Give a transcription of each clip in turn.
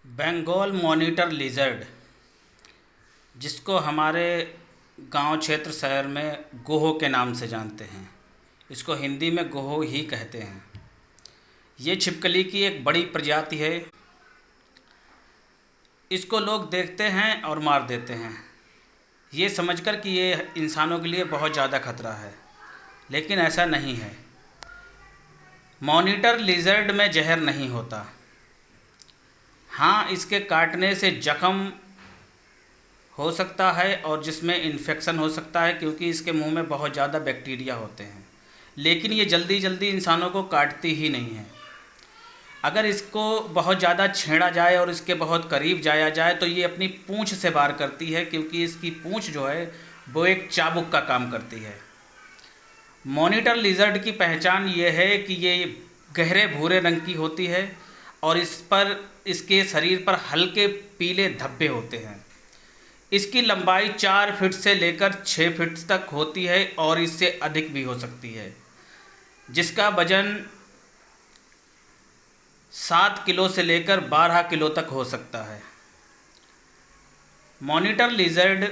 Bengal monitor lizard, जिसको हमारे गांव क्षेत्र शहर में गोहो के नाम से जानते हैं, इसको हिंदी में गोहो ही कहते हैं। ये छिपकली की एक बड़ी प्रजाति है। इसको लोग देखते हैं और मार देते हैं, ये समझकर कि ये इंसानों के लिए बहुत ज़्यादा खतरा है, लेकिन ऐसा नहीं है। मॉनिटर लिजर्ड में जहर नहीं होता। हाँ, इसके काटने से जख्म हो सकता है और जिसमें इन्फेक्शन हो सकता है, क्योंकि इसके मुंह में बहुत ज़्यादा बैक्टीरिया होते हैं, लेकिन ये जल्दी जल्दी इंसानों को काटती ही नहीं है। अगर इसको बहुत ज़्यादा छेड़ा जाए और इसके बहुत करीब जाया जाए तो ये अपनी पूंछ से वार करती है, क्योंकि इसकी पूंछ जो है वो एक चाबुक का काम करती है। मॉनिटर लिजर्ड की पहचान ये है कि ये गहरे भूरे रंग की होती है और इसके शरीर पर हल्के पीले धब्बे होते हैं। इसकी लंबाई 4 फीट से लेकर 6 फीट तक होती है और इससे अधिक भी हो सकती है, जिसका वजन 7 किलो से लेकर 12 किलो तक हो सकता है। मॉनिटर लिजर्ड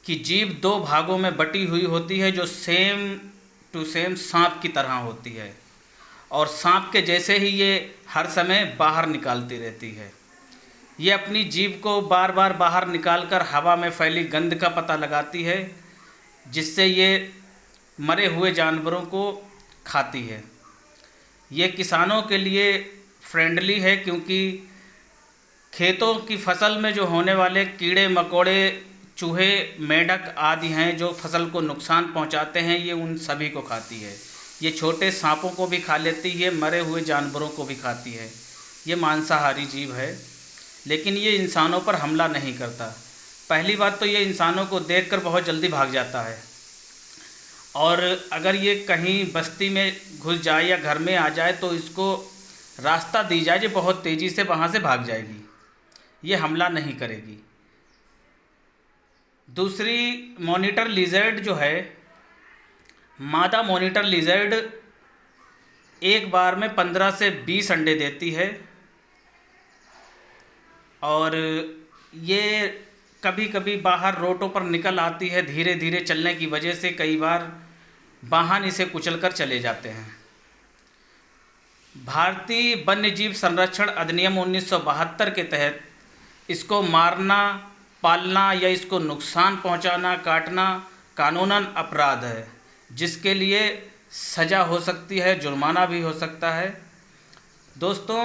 की जीभ 2 भागों में बटी हुई होती है, जो सेम टू सेम सांप की तरह होती है और सांप के जैसे ही ये हर समय बाहर निकालती रहती है। ये अपनी जीभ को बार बार बाहर निकालकर हवा में फैली गंध का पता लगाती है, जिससे ये मरे हुए जानवरों को खाती है। ये किसानों के लिए फ्रेंडली है, क्योंकि खेतों की फसल में जो होने वाले कीड़े मकोड़े, चूहे, मेंढक आदि हैं जो फसल को नुकसान पहुंचाते हैं, ये उन सभी को खाती है। ये छोटे सांपों को भी खा लेती है, मरे हुए जानवरों को भी खाती है। ये मांसाहारी जीव है, लेकिन ये इंसानों पर हमला नहीं करता। पहली बात तो ये इंसानों को देखकर बहुत जल्दी भाग जाता है, और अगर ये कहीं बस्ती में घुस जाए या घर में आ जाए तो इसको रास्ता दी जाए, ये बहुत तेज़ी से वहाँ से भाग जाएगी, ये हमला नहीं करेगी। दूसरी, मॉनिटर लिजर्ड जो है, मादा मॉनिटर लिजर्ड एक बार में 15 से 20 अंडे देती है और ये कभी कभी बाहर रोडों पर निकल आती है। धीरे धीरे चलने की वजह से कई बार वाहन इसे कुचलकर चले जाते हैं। भारतीय वन्यजीव संरक्षण अधिनियम 1972 के तहत इसको मारना, पालना या इसको नुकसान पहुंचाना, काटना कानूनन अपराध है, जिसके लिए सज़ा हो सकती है, जुर्माना भी हो सकता है। दोस्तों,